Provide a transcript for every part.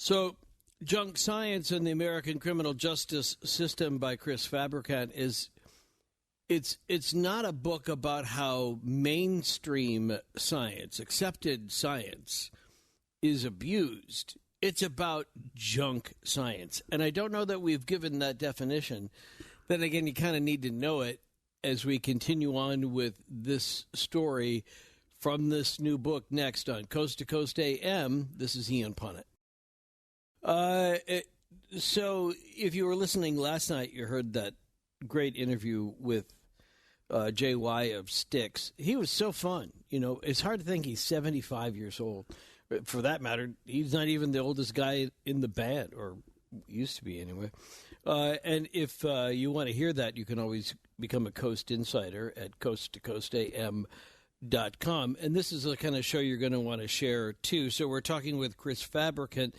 So, Junk Science and the American Criminal Justice System by Chris Fabricant it's not a book about how mainstream science, accepted science, is abused. It's about junk science. And I don't know that we've given that definition. Then again, you kind of need to know it as we continue on with this story from this new book next on Coast to Coast AM. This is Ian Punnett. So if you were listening last night, you heard that great interview with JY of Styx. He was so fun. You know, it's hard to think he's 75 years old. For that matter, he's not even the oldest guy in the band, or used to be anyway. And if you want to hear that, you can always become a Coast Insider at coasttocoastam.com. And this is the kind of show you're going to want to share, too. So we're talking with Chris Fabricant.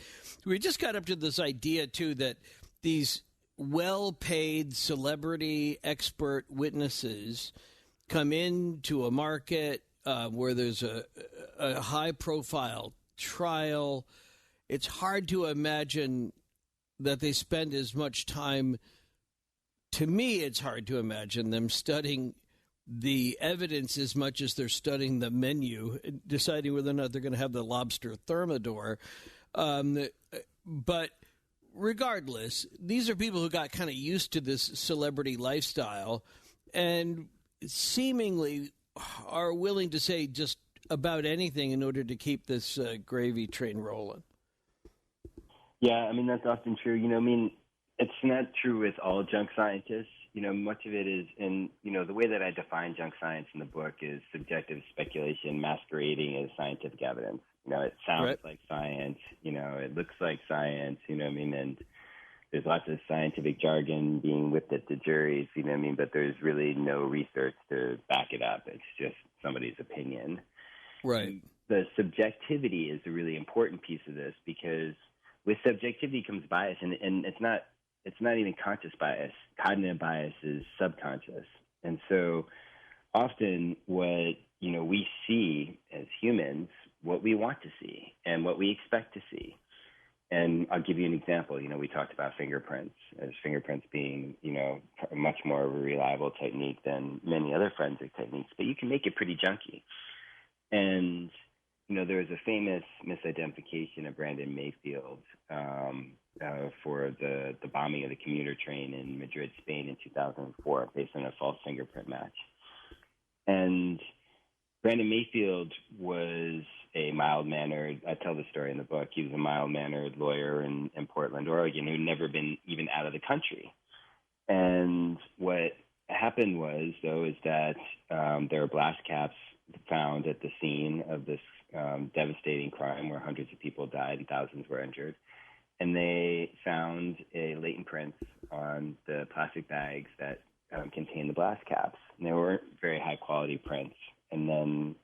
We just got up to this idea, too, that these well-paid celebrity expert witnesses come into a market where there's a high-profile trial. It's hard to imagine that they spend as much time. To me, it's hard to imagine them studying the evidence as much as they're studying the menu, deciding whether or not they're going to have the lobster thermidor. But regardless, these are people who got kind of used to this celebrity lifestyle and seemingly are willing to say just about anything in order to keep this gravy train rolling. Yeah, I mean, that's often true. You know, I mean, it's not true with all junk scientists. You know, much of it is in, you know, the way that I define junk science in the book is subjective speculation masquerading as scientific evidence. You know, it sounds like science, you know, it looks like science, you know what I mean? And there's lots of scientific jargon being whipped at the juries, you know what I mean? But there's really no research to back it up. It's just somebody's opinion. Right. And the subjectivity is a really important piece of this, because with subjectivity comes bias, and it's not even conscious bias. Cognitive bias is subconscious. And so often what, you know, we see as humans, what we want to see and what we expect to see. And I'll give you an example. You know, we talked about fingerprints, as fingerprints being, you know, a much more reliable technique than many other forensic techniques, but you can make it pretty junky. And, you know, there was a famous misidentification of Brandon Mayfield for the bombing of the commuter train in Madrid, Spain in 2004, based on a false fingerprint match. And Brandon Mayfield was a mild-mannered, I tell the story in the book, he was a mild-mannered lawyer in Portland, Oregon, who'd never been even out of the country. And what happened was, though, is that there were blast caps found at the scene of this devastating crime where hundreds of people died and thousands were injured. And they found a latent prints on the plastic bags that contained the blast caps. And they weren't very high-quality prints. And then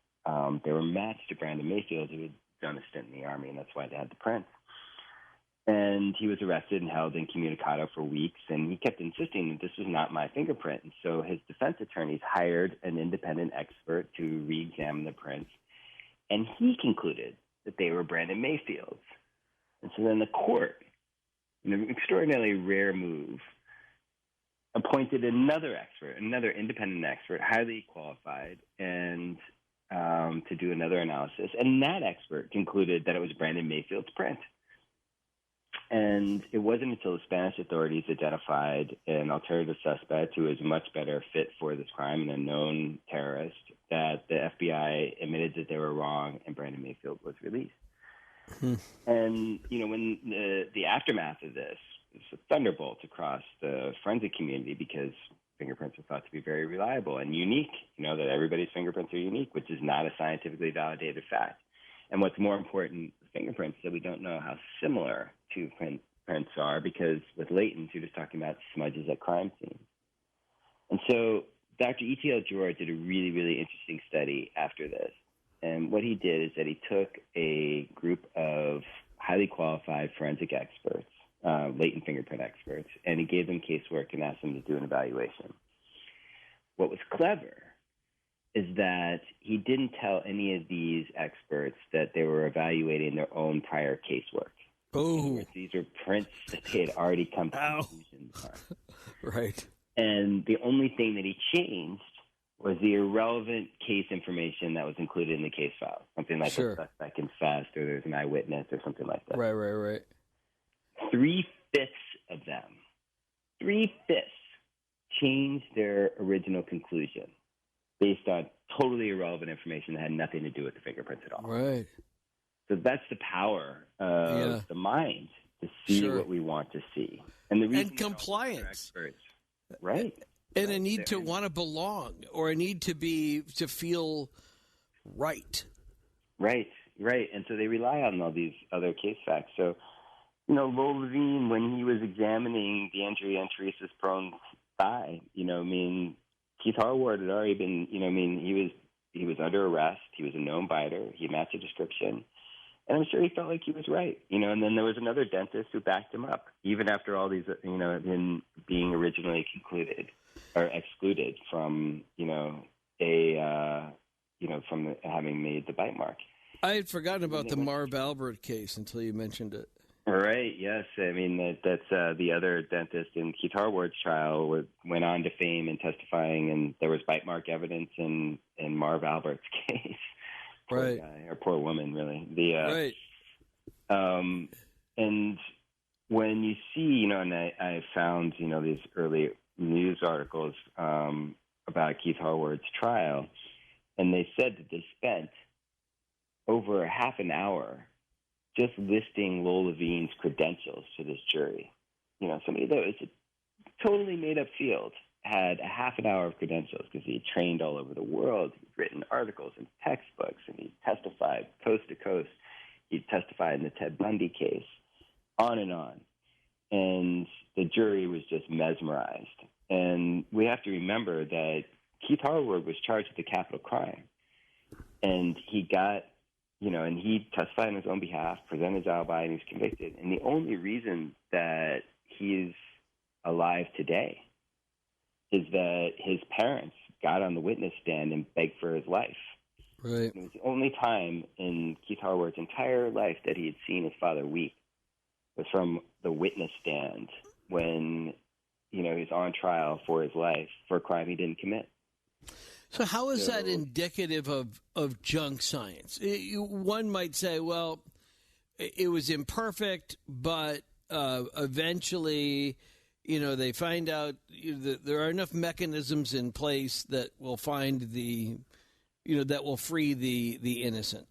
they were matched to Brandon Mayfield, who had done a stint in the Army, and that's why they had the prints. And he was arrested and held incommunicado for weeks, and he kept insisting that this was not my fingerprint. And so his defense attorneys hired an independent expert to re-examine the prints, and he concluded that they were Brandon Mayfield's. And so then the court, in an extraordinarily rare move, appointed another expert, another independent expert, highly qualified, and to do another analysis. And that expert concluded that it was Brandon Mayfield's print. And it wasn't until the Spanish authorities identified an alternative suspect who was much better fit for this crime and a known terrorist that the FBI admitted that they were wrong and Brandon Mayfield was released. And, you know, when the aftermath of this was a thunderbolt across the forensic community, because fingerprints are thought to be very reliable and unique, you know, that everybody's fingerprints are unique, which is not a scientifically validated fact. And what's more important, fingerprints, that we don't know how similar two prints are, because with latents, you're just talking about smudges at crime scenes. And so Dr. E.T.L. George did a really, really interesting study after this. And what he did is that he took a group of highly qualified forensic experts, latent fingerprint experts, and he gave them casework and asked them to do an evaluation. What was clever is that he didn't tell any of these experts that they were evaluating their own prior casework. Oh, these were prints that they had already come to ow. conclusions on. Right. And the only thing that he changed was the irrelevant case information that was included in the case file. Something like Sure. a suspect confessed, or there's an eyewitness, or something like that. Right. 3/5 of them, 3/5 changed their original conclusion based on totally irrelevant information that had nothing to do with the fingerprints at all. Right. So that's the power of the mind to see Sure. what we want to see. And the reason compliance. experts, right? And a need to want to belong, or a need to feel right. Right. And so they rely on all these other case facts. So, Lowell Levine, when he was examining the injury on Teresa's prone thigh, Keith Harward had already been, he was under arrest. He was a known biter. He matched the description. And I'm sure he felt like he was right, and then there was another dentist who backed him up, even after all these, him being originally concluded or excluded from, from having made the bite mark. I had forgotten about the Marv Albert case until you mentioned it. Right. Yes. I mean, that's the other dentist in Keith Harward's trial went on to fame and testifying, and there was bite mark evidence in Marv Albert's case. Poor Right. guy, or poor woman, really. Right. And when you see, and I found, these early news articles about Keith Harward's trial, and they said that they spent over half an hour just listing Lowell Levine's credentials to this jury. Somebody that was a totally made-up field had a half an hour of credentials because he had trained all over the world. He'd written articles and textbooks, and he testified coast to coast. He testified in the Ted Bundy case, on and on. And the jury was just mesmerized. And we have to remember that Keith Harward was charged with a capital crime. And he got, and he testified on his own behalf, presented his alibi, and he was convicted. And the only reason that he's alive today is that his parents got on the witness stand and begged for his life. Right. It was the only time in Keith Harward's entire life that he had seen his father weep was from the witness stand when, he was on trial for his life for a crime he didn't commit. So how is that indicative of junk science? One might say, well, it was imperfect, but eventually, they find out that there are enough mechanisms in place that will find that will free the innocent.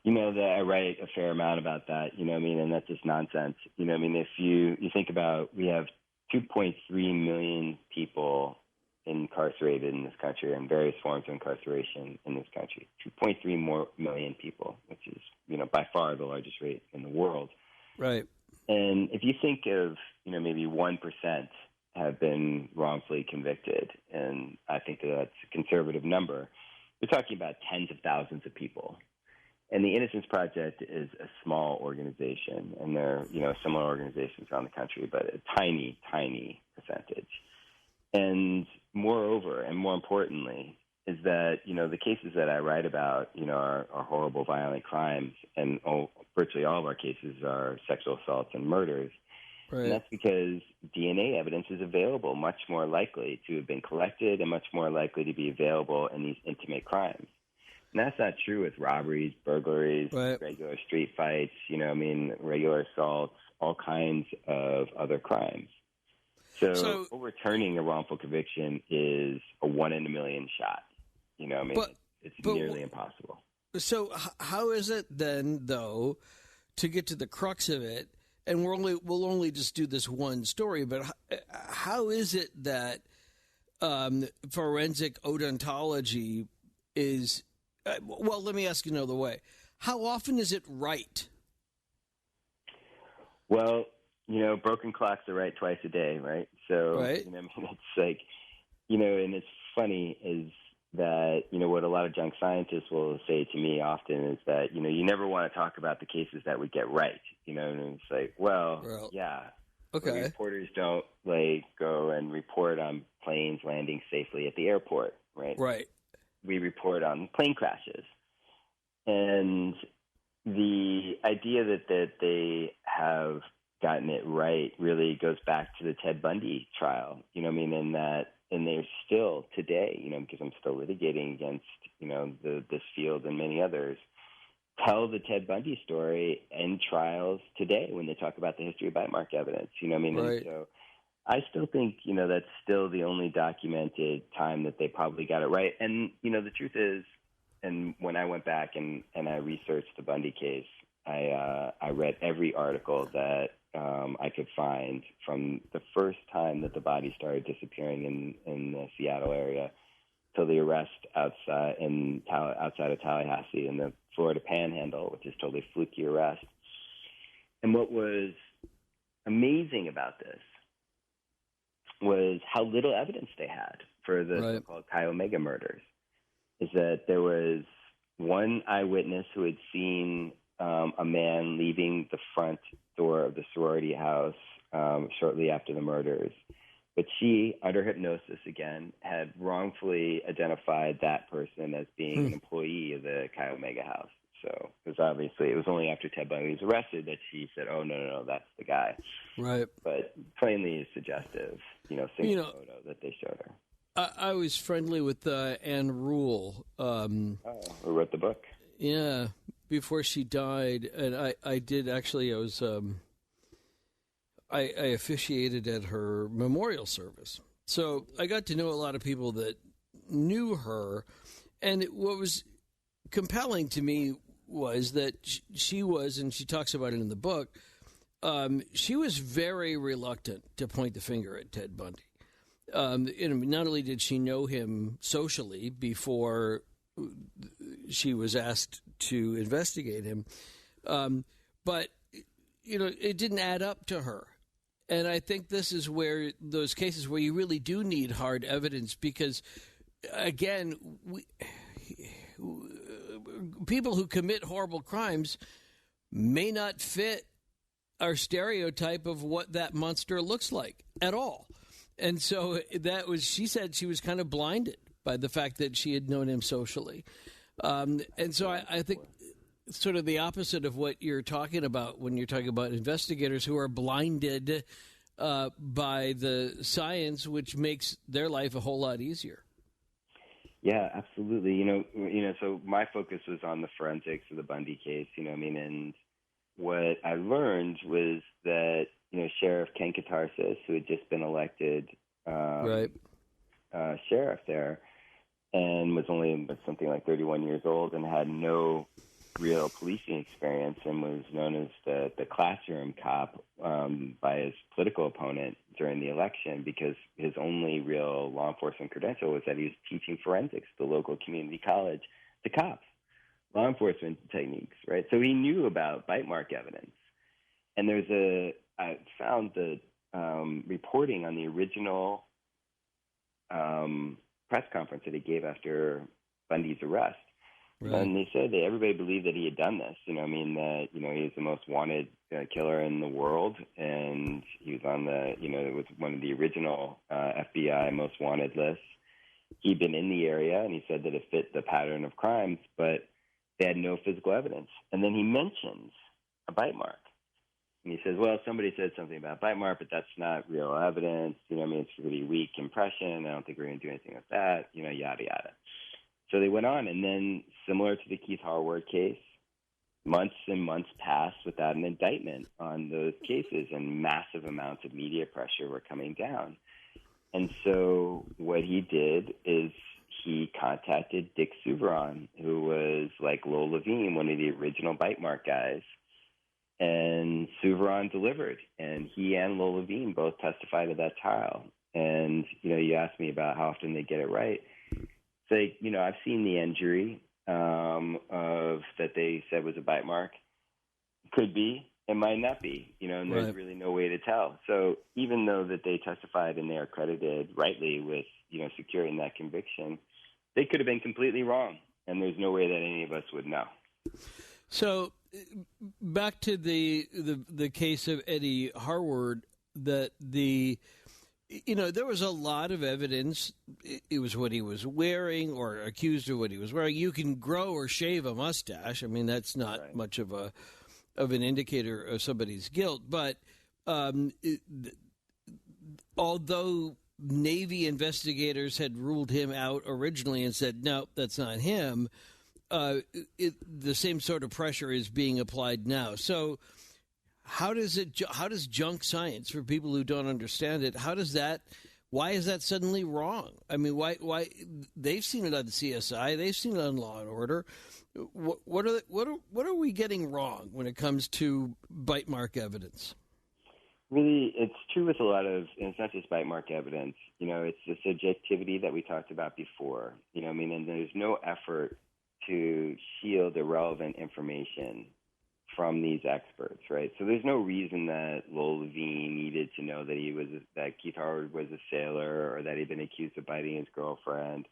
That I write a fair amount about that, and that's just nonsense. If you think about, we have 2.3 million people incarcerated in this country and various forms of incarceration in this country. 2.3 million people, which is, by far the largest rate in the world. Right. And if you think of, maybe 1% have been wrongfully convicted, and I think that's a conservative number, we're talking about tens of thousands of people. And the Innocence Project is a small organization, and there are, similar organizations around the country, but a tiny, tiny percentage. And moreover, and more importantly, is that, the cases that I write about, are horrible, violent crimes, and virtually all of our cases are sexual assaults and murders. Right. And that's because DNA evidence is available, much more likely to have been collected and much more likely to be available in these intimate crimes. And that's not true with robberies, burglaries, right. regular street fights, regular assaults, all kinds of other crimes. So overturning a wrongful conviction is a 1 in a million shot. It's nearly impossible. So how is it then, though, to get to the crux of it, and we'll only just do this one story, but how is it that forensic odontology is, well, let me ask you another way. How often is it right? Well, broken clocks are right twice a day, right? So, right. It's like, and it's funny is that, what a lot of junk scientists will say to me often is that, you never want to talk about the cases that we get right, and it's like, well yeah. Okay. Reporters don't, go and report on planes landing safely at the airport, right? Right. We report on plane crashes. And the idea that they have gotten it right really goes back to the Ted Bundy trial. You know what I mean? And they're still today, because I'm still litigating against, this field and many others, tell the Ted Bundy story in trials today when they talk about the history of bite mark evidence. You know what I mean? Right. And so I still think, that's still the only documented time that they probably got it right. And, the truth is, and when I went back and I researched the Bundy case, I read every article that I could find from the first time that the body started disappearing in the Seattle area till the arrest outside of Tallahassee in the Florida Panhandle, which is totally fluky arrest. And what was amazing about this was how little evidence they had for the so-called Chi Omega murders. Is that there was one eyewitness who had seen a man leaving the front door of the sorority house shortly after the murders. But she, under hypnosis again, had wrongfully identified that person as being an employee of the Chi Omega house. So it was only after Ted Bundy was arrested that she said, "Oh, no, that's the guy." Right. But plainly suggestive, single photo that they showed her. I was friendly with Anne Rule. Who wrote the book? Yeah, before she died, and I did actually. I officiated at her memorial service, so I got to know a lot of people that knew her, and what was compelling to me was that she was, and she talks about it in the book. She was very reluctant to point the finger at Ted Bundy. Not only did she know him socially before she was asked to investigate him, but it didn't add up to her. And I think this is where those cases where you really do need hard evidence, because again, people who commit horrible crimes may not fit our stereotype of what that monster looks like at all. And so she said she was kind of blinded by the fact that she had known him socially. And so I think sort of the opposite of what you're talking about when you're talking about investigators who are blinded by the science, which makes their life a whole lot easier. Yeah, absolutely. So my focus was on the forensics of the Bundy case, and what I learned was that, Sheriff Ken Katarsis, who had just been elected sheriff there and was only something like 31 years old and had no real policing experience and was known as the classroom cop by his political opponent during the election, because his only real law enforcement credential was that he was teaching forensics at the local community college to cops, law enforcement techniques, right? So he knew about bite mark evidence. And I found the reporting on the original press conference that he gave after Bundy's arrest. Right. And they said that everybody believed that he had done this. That he's the most wanted killer in the world, and he was on it was one of the original FBI most wanted lists. He'd been in the area, and he said that it fit the pattern of crimes, but they had no physical evidence. And then he mentions a bite mark. And he says, well, somebody said something about bite mark, but that's not real evidence. It's a really weak impression. I don't think we're going to do anything with that, yada, yada. So they went on, and then similar to the Keith Harward case, months and months passed without an indictment on those cases, and massive amounts of media pressure were coming down. And so what he did is he contacted Dick Souveron, who was like Lowell Levine, one of the original bite mark guys. And Souveron delivered, and he and Lowell Levine both testified at that trial. And, you asked me about how often they get it right. So, I've seen the injury of that they said was a bite mark. Could be, it might not be, and there's really no way to tell. So even though that they testified and they are credited rightly with, securing that conviction, they could have been completely wrong, and there's no way that any of us would know. So back to the case of Eddie Harward, that the there was a lot of evidence. It was what he was wearing, or accused of what he was wearing. You can grow or shave a mustache. I mean, that's not much of an indicator of somebody's guilt. But although Navy investigators had ruled him out originally and said, no, that's not him, the same sort of pressure is being applied now. So how does junk science, for people who don't understand it, why is that suddenly wrong? I mean, why they've seen it on CSI, they've seen it on Law and Order. What are we getting wrong when it comes to bite mark evidence? Really, it's true with a lot of, and it's not just bite mark evidence. It's the subjectivity that we talked about before. And there's no effort to shield irrelevant information from these experts, right? So there's no reason that Lowell Levine needed to know that Keith Harward was a sailor, or that he'd been accused of biting his girlfriend,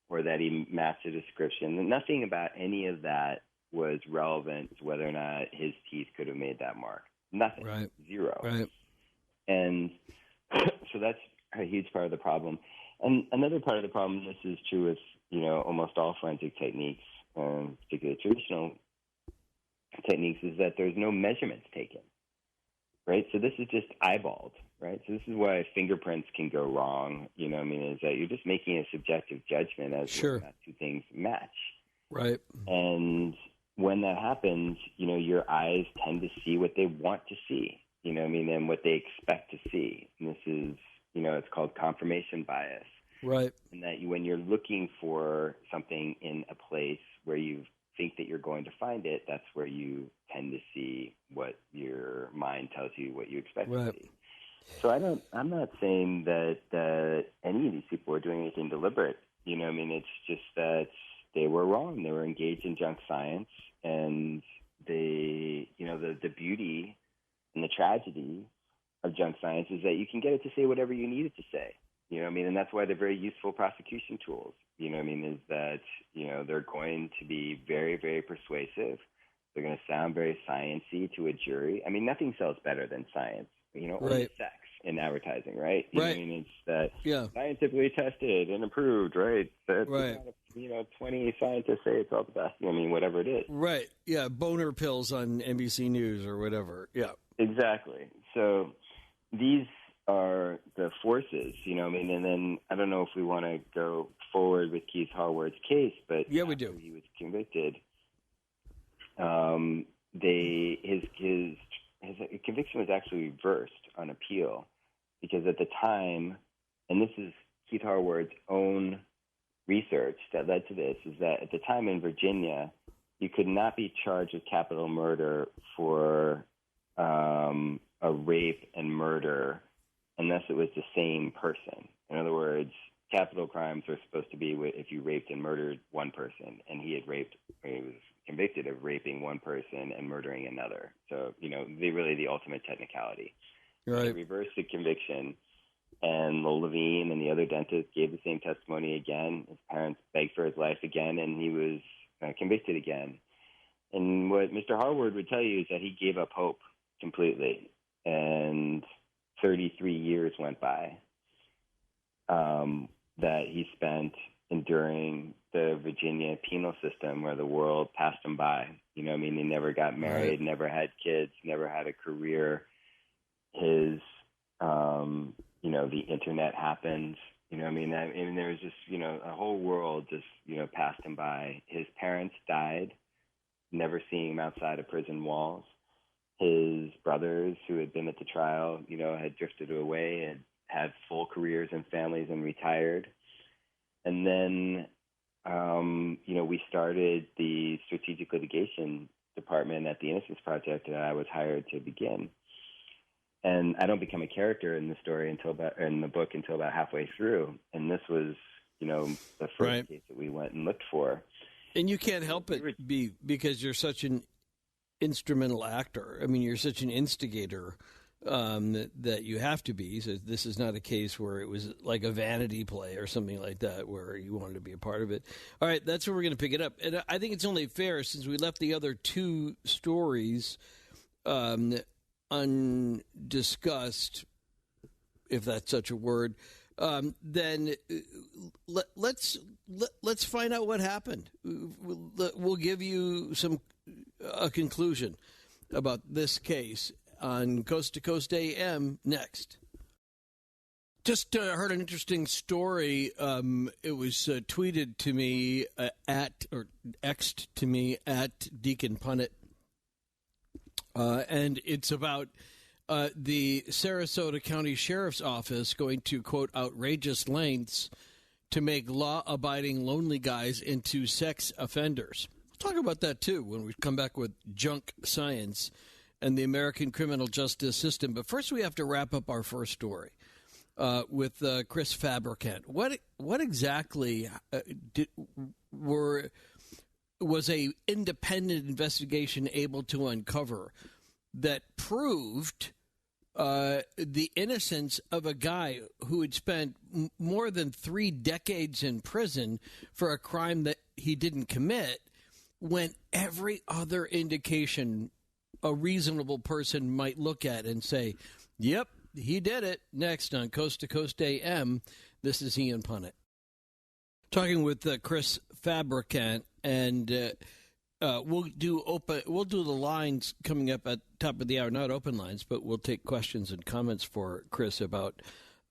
or that he matched a description. Nothing about any of that was relevant to whether or not his teeth could have made that mark. Nothing. Right. Zero. Right. And so that's a huge part of the problem. And another part of the problem, this is true with, almost all forensic techniques, particularly traditional techniques, is that there's no measurements taken, right? So this is just eyeballed, right? So this is why fingerprints can go wrong, is that you're just making a subjective judgment as to whether or not two things match. Right. And when that happens, your eyes tend to see what they want to see, and what they expect to see. And this is, it's called confirmation bias. Right. And that when you're looking for something in a place where you think that you're going to find it, that's where you tend to see what your mind tells you what you expect to see. So I'm not saying that any of these people are doing anything deliberate. It's just that they were wrong. They were engaged in junk science, and the beauty and the tragedy of junk science is that you can get it to say whatever you need it to say. And that's why they're very useful prosecution tools. Is that, they're going to be very, very persuasive. They're going to sound very sciencey to a jury. Nothing sells better than science, only sex in advertising, right? It's that scientifically tested and approved, right? That's 20 scientists say it's all the best. Whatever it is. Right. Yeah. Boner pills on NBC News or whatever. Yeah. Exactly. So these are the forces, and then I don't know if we want to go forward with Keith Harward's case, but yeah, we do. He was convicted. His conviction was actually reversed on appeal, because at the time, and this is Keith Harward's own research that led to this, is that at the time in Virginia, you could not be charged with capital murder for a rape and murder unless it was the same person. In other words, capital crimes are supposed to be if you raped and murdered one person, and he was convicted of raping one person and murdering another. So, the ultimate technicality. Right. They reversed the conviction, and Lowell Levine and the other dentist gave the same testimony again. His parents begged for his life again, and he was convicted again. And what Mr. Harward would tell you is that he gave up hope completely, and 33 years went by that he spent enduring the Virginia penal system, where the world passed him by. He never got married, never had kids, never had a career. His, the internet happened. There was just, a whole world just, passed him by. His parents died, never seeing him outside of prison walls. His brothers, who had been at the trial, had drifted away and had full careers and families and retired. And then, we started the strategic litigation department at the Innocence Project, and I was hired to begin. And I don't become a character in the story in the book until about halfway through. And this was, the first case that we went and looked for. And you can't help it because you're such an instrumental actor. You're such an instigator that you have to be. So this is not a case where it was like a vanity play or something like that where you wanted to be a part of it. All right, that's where we're going to pick it up. And I think it's only fair, since we left the other two stories undiscussed, if that's such a word, then let's find out what happened. We'll give you a conclusion about this case on Coast to Coast AM next. Just heard an interesting story. It was tweeted to me or X'd to me at Deacon Punnett, and it's about the Sarasota County Sheriff's Office going to, quote, outrageous lengths to make law-abiding lonely guys into sex offenders. We'll talk about that, too, when we come back with junk science and the American criminal justice system. But first we have to wrap up our first story with Chris Fabricant. What exactly was a independent investigation able to uncover that proved the innocence of a guy who had spent more than 3 decades in prison for a crime that he didn't commit, when every other indication a reasonable person might look at and say, yep, he did it? Next on Coast to Coast AM, this is Ian Punnett. Talking with Chris Fabricant, and we'll do the lines coming up at top of the hour, not open lines, but we'll take questions and comments for Chris about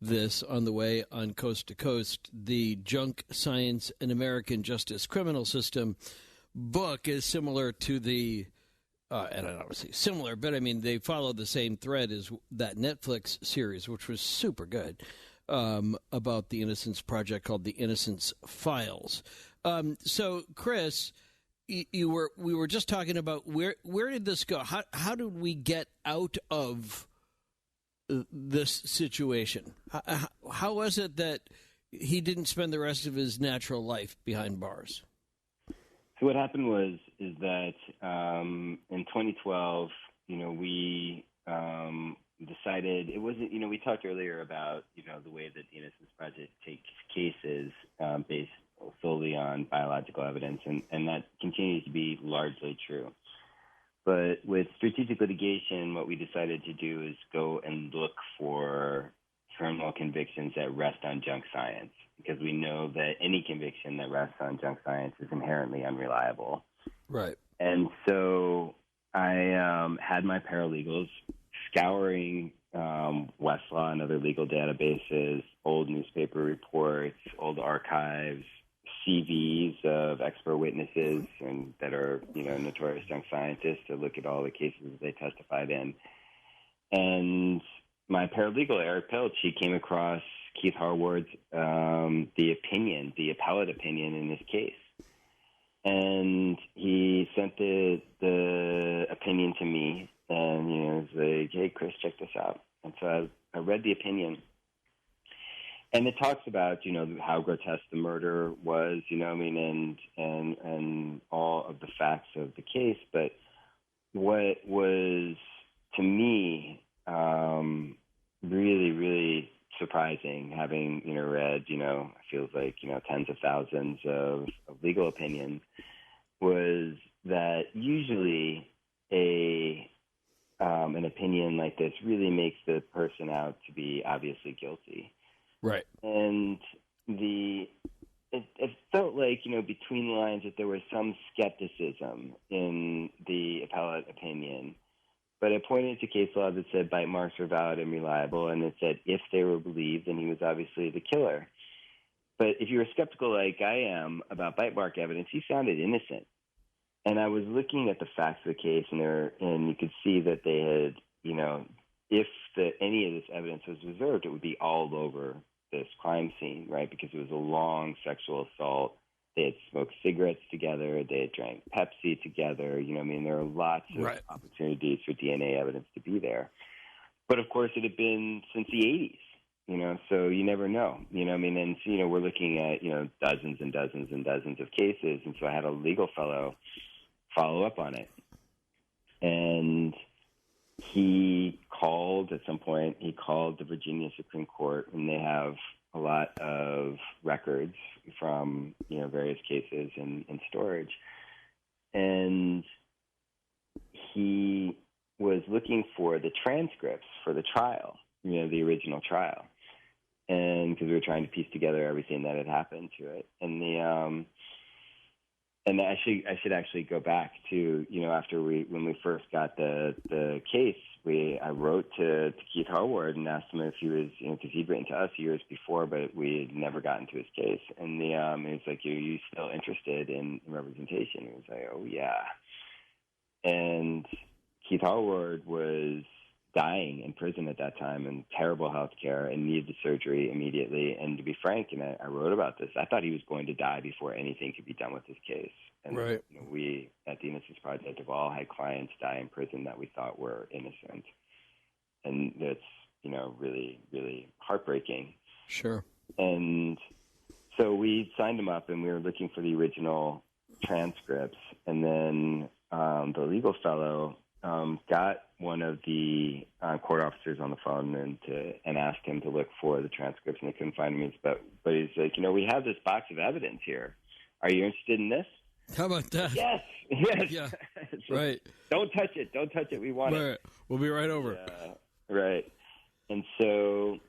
this on the way on Coast to Coast. The Junk Science and American Justice Criminal System book is similar to the and I don't say similar, but I mean they follow the same thread as that Netflix series, which was super good, about the Innocence Project called the Innocence Files. So, Chris, we were just talking about where did this go? How did we get out of this situation? How was it that he didn't spend the rest of his natural life behind bars? So what happened is that in 2012, we decided it wasn't. We talked earlier about the way that the Innocence Project takes cases based solely on biological evidence, and that continues to be largely true. But with strategic litigation, what we decided to do is go and look for criminal convictions that rest on junk science, because we know that any conviction that rests on junk science is inherently unreliable. Right. And so I had my paralegals scouring Westlaw and other legal databases, old newspaper reports, old archives, CVs of expert witnesses and that are, notorious junk scientists, to look at all the cases they testified in. And my paralegal, Eric Pilch, he came across Keith Harward's the appellate opinion in this case. And he sent the opinion to me, and he was like, hey, Chris, check this out. And so I read the opinion. And it talks about, how grotesque the murder was, and all of the facts of the case. But what was, to me, really, really surprising, having, read, feels like, tens of thousands of legal opinions, was that usually an opinion like this really makes the person out to be obviously guilty. Right. And it felt like, between the lines, that there was some skepticism in the appellate opinion. But it pointed to case law that said bite marks were valid and reliable, and it said if they were believed, then he was obviously the killer. But if you were skeptical like I am about bite mark evidence, he sounded innocent. And I was looking at the facts of the case, and you could see that they had, if any of this evidence was reserved, it would be all over this crime scene, right? Because it was a long sexual assault. They had smoked cigarettes together. They had drank Pepsi together. There are lots of opportunities for DNA evidence to be there. But, of course, it had been since the 80s, so you never know. And, we're looking at, dozens and dozens and dozens of cases. And so I had a legal fellow follow up on it. And at some point, he called the Virginia Supreme Court, and they have a lot of records from, various cases in storage. And he was looking for the transcripts for the trial. the original trial, and because we were trying to piece together everything that had happened to it, and I should actually go back to after when we first got the case, I wrote to Keith Harward and asked him if he was because he'd written to us years before, but we had never gotten to his case, and he was like, "Are you still interested in representation?" He was like, "Oh yeah," and Keith Harward was dying in prison at that time and terrible health care and needed the surgery immediately. And to be frank, and I wrote about this, I thought he was going to die before anything could be done with his case. And right. We at the Innocence Project have all had clients die in prison that we thought were innocent. And that's, really, really heartbreaking. Sure. And so we signed him up and we were looking for the original transcripts. And then the legal fellow got one of the court officers on the phone and asked him to look for the transcripts, and they couldn't find him. But he's like, we have this box of evidence here. Are you interested in this? How about that? Yes. Yeah. So right. Don't touch it. We want it. We'll be right over. Right. And so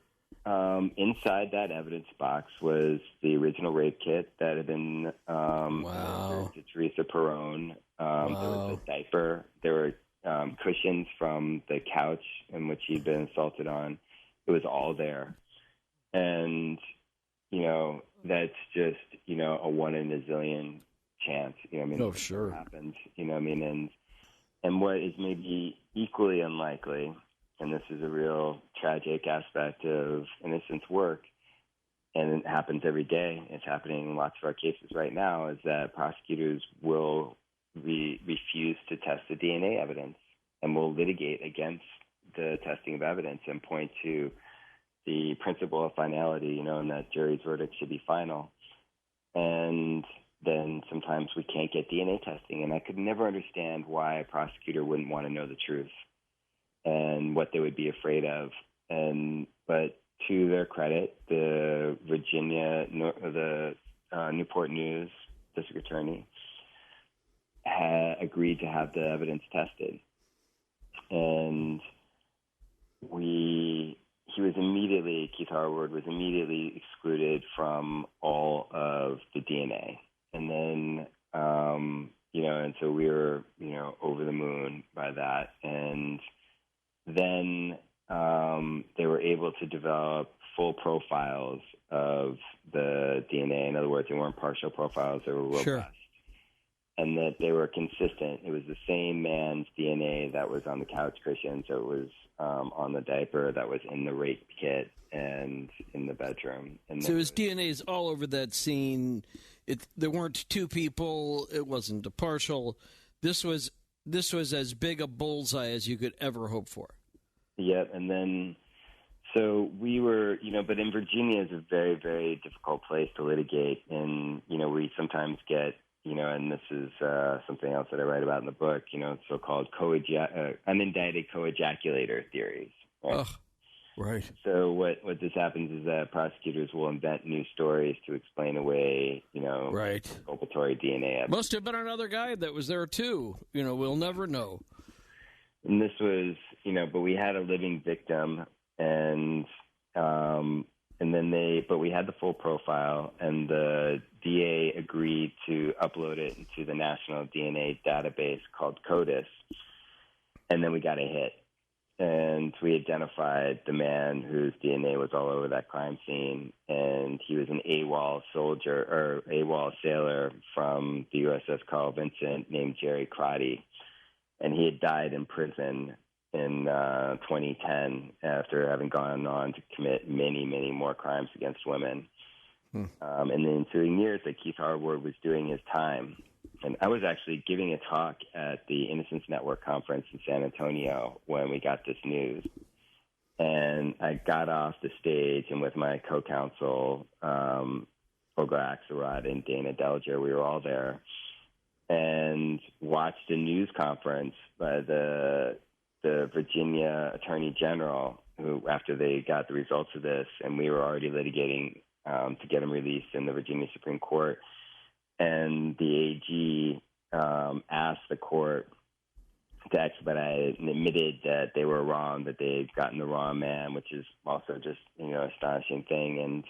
inside that evidence box was the original rape kit that had been wow. to Teresa Perone. Wow. There was a diaper. There were cushions from the couch in which he'd been assaulted on. It was all there. And, that's just, a one in a zillion chance. Oh, sure. Happens, and what is maybe equally unlikely, and this is a real tragic aspect of Innocence work, and it happens every day, it's happening in lots of our cases right now, is that prosecutors will refuse to test the DNA evidence and will litigate against the testing of evidence and point to the principle of finality, and that jury's verdict should be final. And then sometimes we can't get DNA testing. And I could never understand why a prosecutor wouldn't want to know the truth and what they would be afraid of. But to their credit, the Newport News district attorney had agreed to have the evidence tested. And Keith Harward was immediately excluded from all of the DNA. And then, and so we were, over the moon by that. And then they were able to develop full profiles of the DNA. In other words, they weren't partial profiles, they were robust. Sure. And that they were consistent. It was the same man's DNA that was on the couch cushions, so it was on the diaper, that was in the rape kit, and in the bedroom. And so his DNA is all over that scene. There weren't two people. It wasn't a partial. This was as big a bullseye as you could ever hope for. Yep. And then, so we were, but in Virginia is a very, very difficult place to litigate. And, we sometimes get, and this is something else that I write about in the book, so-called unindicted co-ejaculator theories. Right? Oh, right. So what this happens is that prosecutors will invent new stories to explain away, right, exculpatory DNA evidence. Must have been another guy that was there too. We'll never know. And this was, but we had a living victim, and then but we had the full profile, and the DA agreed to upload it into the national DNA database called CODIS, and then we got a hit. And we identified the man whose DNA was all over that crime scene, and he was an AWOL sailor from the USS Carl Vinson named Jerry Crotty, and he had died in prison in 2010 after having gone on to commit many, many more crimes against women. And in the ensuing years that Keith Harward was doing his time. And I was actually giving a talk at the Innocence Network conference in San Antonio when we got this news. And I got off the stage, and with my co-counsel, Olga Axelrod and Dana Delger, we were all there, and watched a news conference by the Virginia Attorney General, who, after they got the results of this, and we were already litigating to get him released in the Virginia Supreme Court, and the AG asked the court to expedite and admitted that they were wrong, that they had gotten the wrong man, which is also just, astonishing thing. And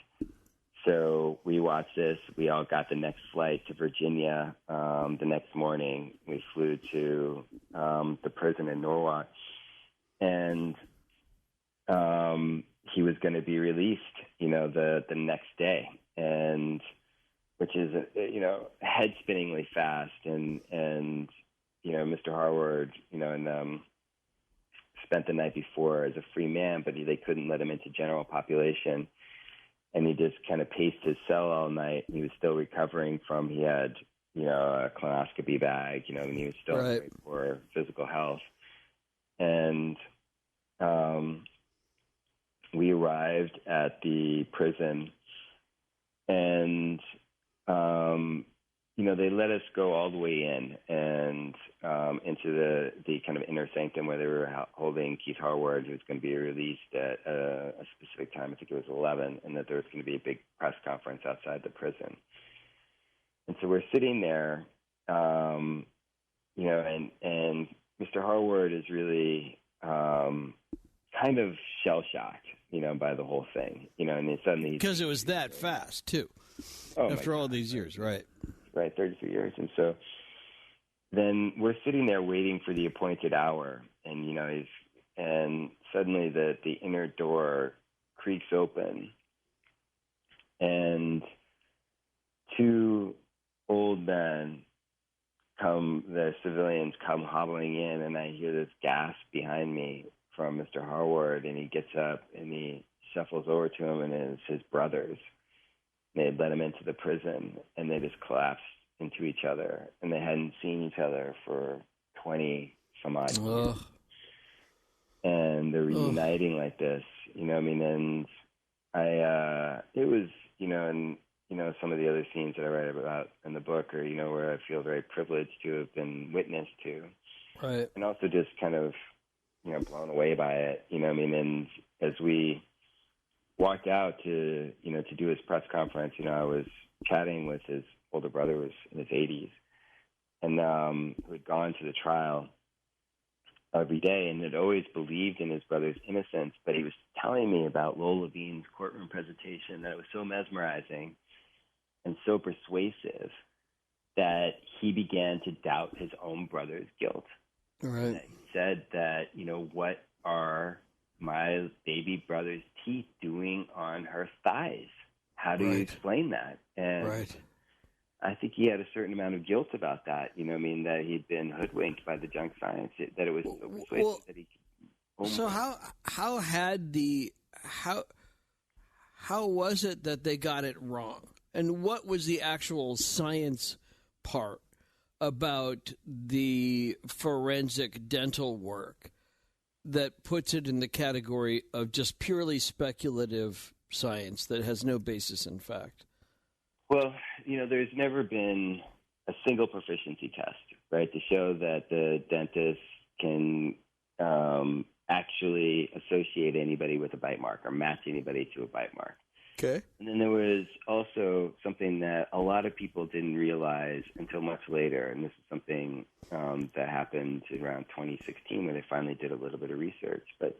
so we watched this. We all got the next flight to Virginia the next morning. We flew to the prison in Norwalk, and he was going to be released, the next day, and which is, head-spinningly fast. And Mr. Harward, and spent the night before as a free man, but they couldn't let him into general population. And he just kind of paced his cell all night. He was still recovering from, he had, a colonoscopy bag, and he was still in very poor physical health. And we arrived at the prison, and they let us go all the way in and into the kind of inner sanctum where they were holding Keith Harward, who was going to be released at a specific time. I think it was 11, and that there was going to be a big press conference outside the prison. And so we're sitting there, and Mr. Harward is really kind of shell-shocked, by the whole thing, and then suddenly... Because it was that fast, too, after all these years, right? Right, 33 years. And so then we're sitting there waiting for the appointed hour, and, and suddenly the inner door creaks open, and two old men the civilians come hobbling in, and I hear this gasp behind me from Mr. Harward, and he gets up and he shuffles over to him, and it's his brothers. They had let him into the prison, and they just collapsed into each other, and they hadn't seen each other for 20-some odd years. And they're reuniting like this, and it was, and, some of the other scenes that I write about in the book are, where I feel very privileged to have been witness to. Right. And also just kind of, blown away by it, and as we walked out to do his press conference, I was chatting with his older brother, who was in his 80s, and who had gone to the trial every day and had always believed in his brother's innocence, but he was telling me about Lowell Levine's courtroom presentation that it was so mesmerizing and so persuasive that he began to doubt his own brother's guilt. Right. He said that, what are my baby brother's teeth doing on her thighs? How do you explain that? And I think he had a certain amount of guilt about that, that he'd been hoodwinked by the junk science, that it was so persuasive that he could... So how was it that they got it wrong? And what was the actual science part about the forensic dental work that puts it in the category of just purely speculative science that has no basis in fact? Well, there's never been a single proficiency test, right, to show that the dentist can actually associate anybody with a bite mark or match anybody to a bite mark. Okay. And then there was also something that a lot of people didn't realize until much later, and this is something that happened around 2016 where they finally did a little bit of research. But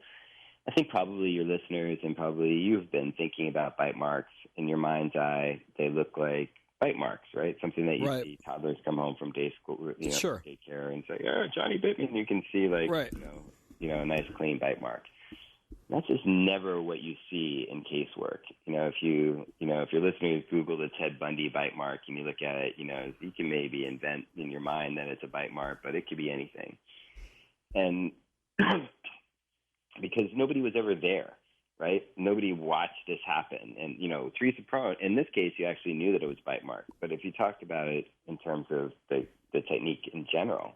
I think probably your listeners and probably you've been thinking about bite marks in your mind's eye. They look like bite marks, right? Something that you see toddlers come home from day school, daycare, and say, "Oh, Johnny bit me," and you can see a nice clean bite mark. That's just never what you see in casework. If your listeners Google the Ted Bundy bite mark and you look at it, you can maybe invent in your mind that it's a bite mark, but it could be anything. And because nobody was ever there, right? Nobody watched this happen. And, Teresa Prone, in this case, you actually knew that it was bite mark. But if you talked about it in terms of the technique in general,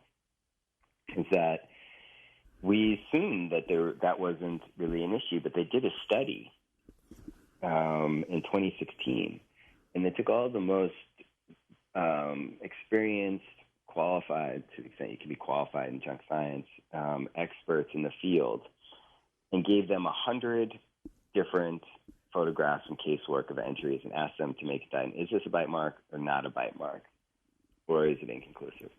is that we assumed that that wasn't really an issue, but they did a study in 2016, and they took all the most experienced, qualified, to the extent you can be qualified in junk science, experts in the field, and gave them 100 different photographs and casework of entries and asked them to make a statement. Is this a bite mark or not a bite mark? Or is it inconclusive?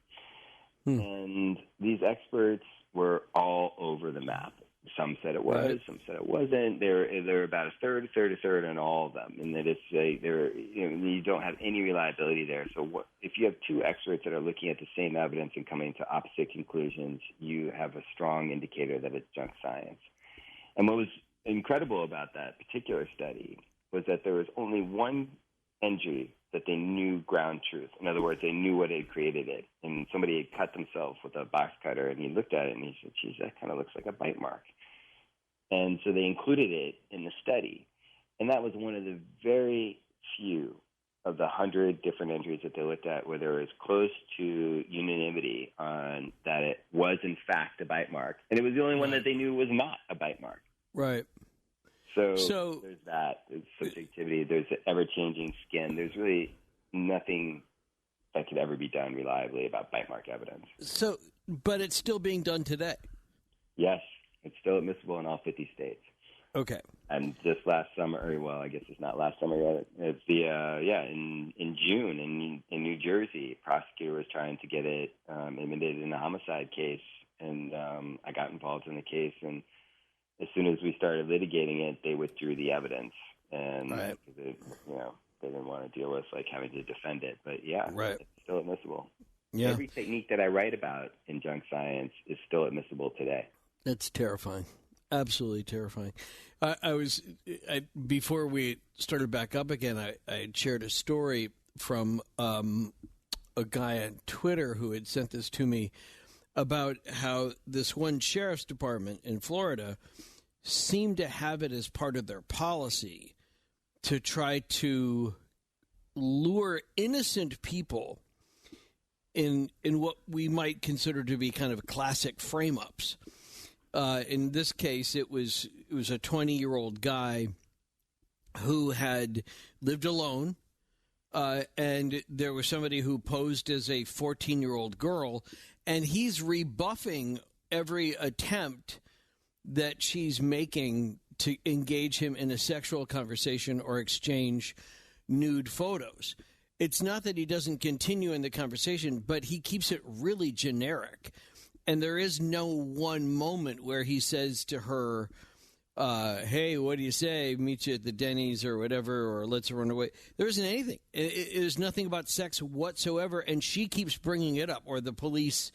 And these experts were all over the map. Some said it was, some said it wasn't. They're about a third on all of them, and that you don't have any reliability there. So if you have two experts that are looking at the same evidence and coming to opposite conclusions, you have a strong indicator that it's junk science. And what was incredible about that particular study was that there was only one injury that they knew ground truth. In other words, they knew what had created it. And somebody had cut themselves with a box cutter, and he looked at it and he said, geez, that kind of looks like a bite mark. And so they included it in the study. And that was one of the very few of the 100 different injuries that they looked at where there was close to unanimity on that it was, in fact, a bite mark. And it was the only one that they knew was not a bite mark. Right. So there's that. There's subjectivity. There's ever-changing skin. There's really nothing that could ever be done reliably about bite mark evidence. So, but it's still being done today? Yes. It's still admissible in all 50 states. Okay. And just last summer, I guess it's not last summer yet. It's in June in New Jersey, a prosecutor was trying to get it admitted in a homicide case, and I got involved in the case, and as soon as we started litigating it, they withdrew the evidence, and they didn't want to deal with having to defend it. But it's still admissible. Yeah. Every technique that I write about in junk science is still admissible today. That's terrifying. Absolutely terrifying. Before we started back up again, I had shared a story from a guy on Twitter who had sent this to me about how this one sheriff's department in Florida seemed to have it as part of their policy to try to lure innocent people in what we might consider to be kind of classic frame-ups. In this case, it was a 20-year-old guy who had lived alone, and there was somebody who posed as a 14-year-old girl, and he's rebuffing every attempt that she's making to engage him in a sexual conversation or exchange nude photos. It's not that he doesn't continue in the conversation, but he keeps it really generic. And there is no one moment where he says to her, hey, what do you say? Meet you at the Denny's or whatever, or let's run away. There isn't anything. It is nothing about sex whatsoever, and she keeps bringing it up, or the police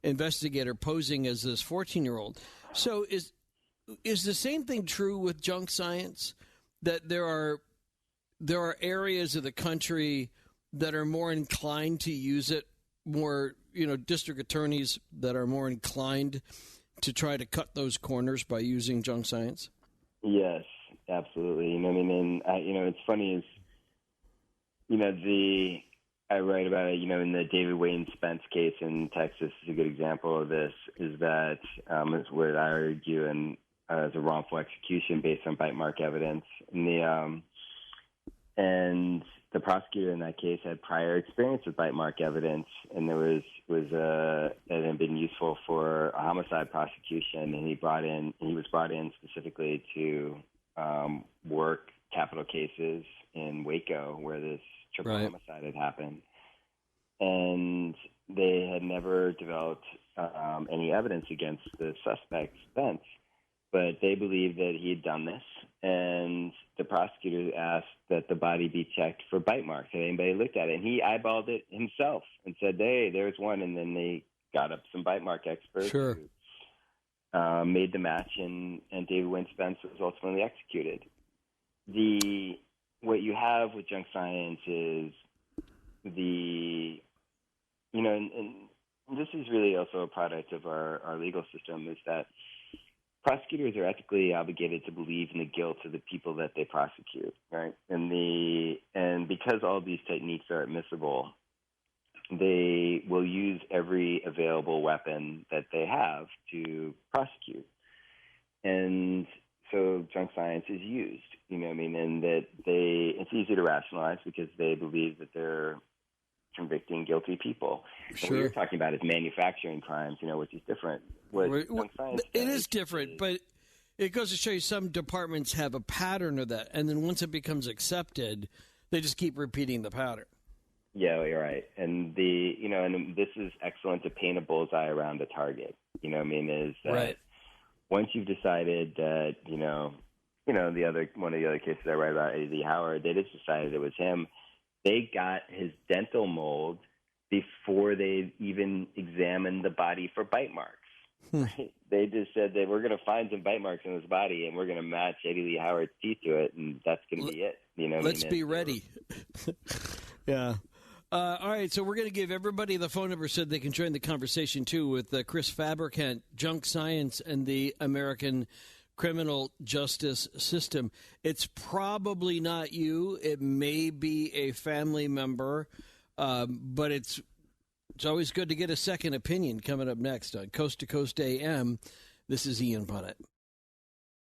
investigator posing as this 14-year-old. So is the same thing true with junk science, that there are areas of the country that are more inclined to use it, more, district attorneys that are more inclined to try to cut those corners by using junk science? Yes, absolutely. It's funny is, I write about it, in the David Wayne Spence case in Texas is a good example of this, is that it's what I argue as a wrongful execution based on bite mark evidence. And the prosecutor in that case had prior experience with bite mark evidence, and there was it had been useful for a homicide prosecution, and he was brought in specifically to work capital cases in Waco where this triple homicide had happened, and they had never developed any evidence against the suspect, Spence. But they believed that he had done this, and the prosecutor asked that the body be checked for bite marks. Had anybody looked at it? And he eyeballed it himself and said, hey, there's one. And then they got up some bite mark experts who made the match, and David Wayne Spence was ultimately executed. What you have with junk science is and this is really also a product of our legal system, is that prosecutors are ethically obligated to believe in the guilt of the people that they prosecute, right? And because all these techniques are admissible, they will use every available weapon that they have to prosecute. And so junk science is used, and that it's easy to rationalize because they believe that they're convicting guilty people. Sure. What you're talking about is manufacturing crimes, which is different. It is different, but it goes to show you some departments have a pattern of that, and then once it becomes accepted, they just keep repeating the pattern. Yeah, you're right. And and this is excellent to paint a bullseye around a target. You know what I mean? Is that Right. once you've decided that, one of the other cases I write about, A.D. Howard, they just decided it was him. They got his dental mold before they even examined the body for bite marks. Right? They just said that we're going to find some bite marks in his body, and we're going to match A.D. Lee Howard's teeth to it, and that's going to be it. Let's be ready. Yeah. All right, so we're going to give everybody the phone number so they can join the conversation, too, with Chris Fabricant, Junk Science and the American Criminal Justice System. It's probably not you. It may be a family member, but it's always good to get a second opinion. Coming up next on Coast to Coast AM, this is Ian Punnett.